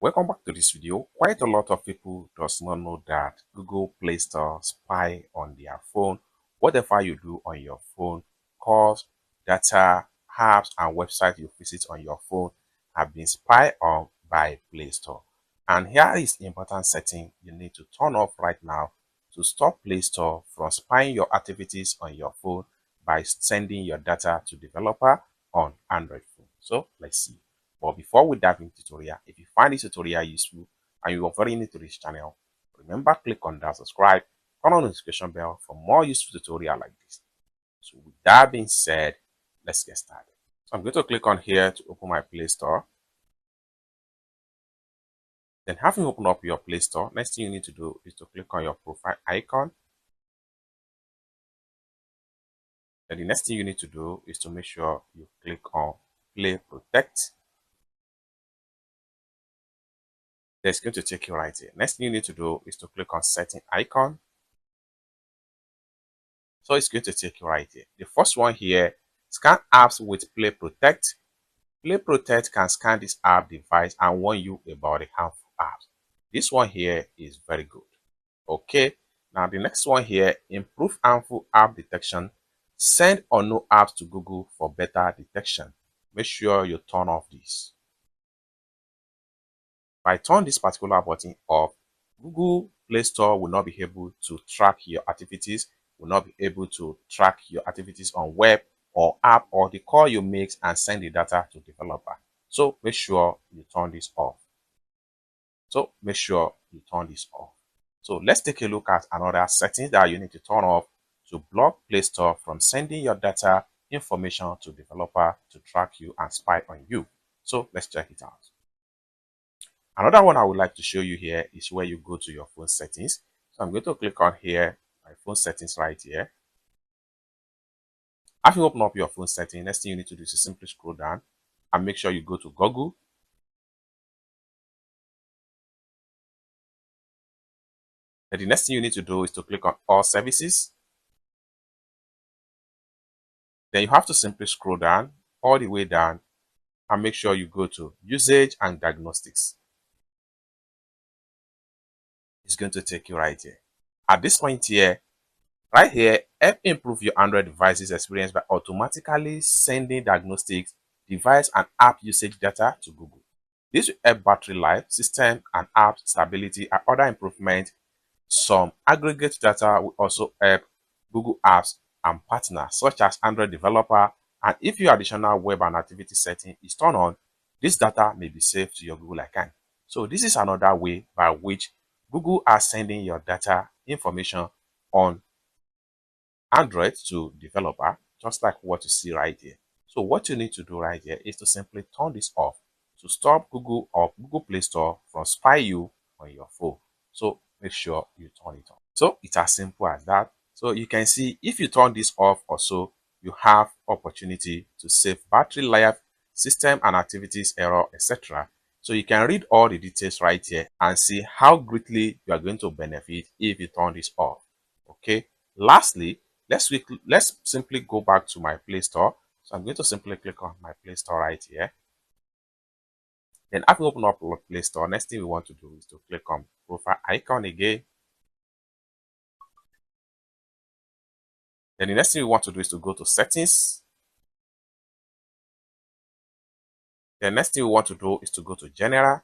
Welcome back to this video. Quite a lot of people does not know that Google Play Store spy on their phone. Whatever you do on your phone, calls, data, apps, and websites you visit on your phone have been spied on by Play Store. And here is the important setting you need to turn off right now to stop Play Store from spying your activities on your phone by sending your data to developer on Android phone. So let's see. But before we dive into tutorial, if you find this tutorial useful and you are very new to this channel, remember click on that subscribe, turn on the notification bell for more useful tutorial like this. So with that being said, let's get started. So I'm going to click on here to open my Play Store. Then having opened up your Play Store, next thing you need to do is to click on your profile icon. Then the next thing you need to do is to make sure you click on Play Protect. It's going to take you right here. Next thing you need to do is to click on setting icon. So it's going to take you right here. The first one here, scan apps with Play Protect. Play Protect can scan this app device and warn you about the harmful apps. This one here is very good. Okay, now the next one here, improve harmful app detection. Send unknown apps to Google for better detection. Make sure you turn off this. By turning this particular button off, Google Play Store will not be able to track your activities, will not be able to track your activities on web or app or the call you make and send the data to developer. So make sure you turn this off. So let's take a look at another setting that you need to turn off to block Play Store from sending your data information to developer to track you and spy on you. So let's check it out. Another one I would like to show you here is where you go to your phone settings. So I'm going to click on here, my phone settings right here. After you open up your phone settings, next thing you need to do is to simply scroll down and make sure you go to Google. Then the next thing you need to do is to click on all services. Then you have to simply scroll down all the way down and make sure you go to Usage and Diagnostics. It's going to take you right here. At this point here, right here, help improve your Android device's experience by automatically sending diagnostics, device and app usage data to Google. This will help battery life, system and app stability and other improvements. Some aggregate data will also help Google apps and partners such as Android developer, and if your additional web and activity setting is turned on, this data may be saved to your Google account. So this is another way by which Google are sending your data information on Android to developer, just like what you see right here. So what you need to do right here is to simply turn this off to stop Google or Google Play Store from spy you on your phone. So make sure you turn it on. So it's as simple as that. So you can see if you turn this off also, you have opportunity to save battery life, system and activities error, etc. So you can read all the details right here and see how greatly you are going to benefit if you turn this off. Okay. Lastly, let's simply go back to my Play Store. So I'm going to simply click on my Play Store right here. Then after open up your Play Store, next thing we want to do is to click on profile icon again. Then the next thing we want to do is to go to settings. The next thing we want to do is to go to general.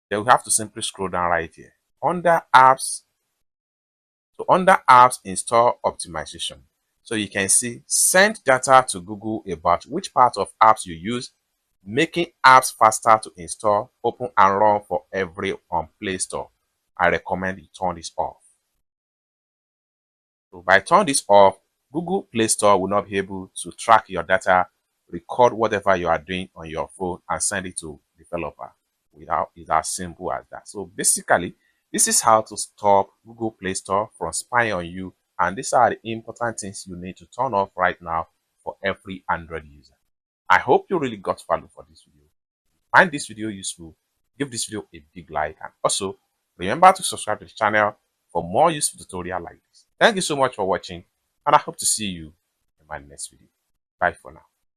Then we have to simply scroll down right here. Under apps, install optimization. So you can see send data to Google about which part of apps you use, making apps faster to install, open and run for every on Play Store. I recommend you turn this off. So by turning this off, Google Play Store will not be able to track your data, record whatever you are doing on your phone and send it to developer. It's as simple as that. So basically, this is how to stop Google Play Store from spying on you, and these are the important things you need to turn off right now for every Android user. I hope you really got value for this video. Find this video useful, give this video a big like, and also remember to subscribe to the channel for more useful tutorial like this. Thank you so much for watching, and I hope to see you in my next video. Bye for now.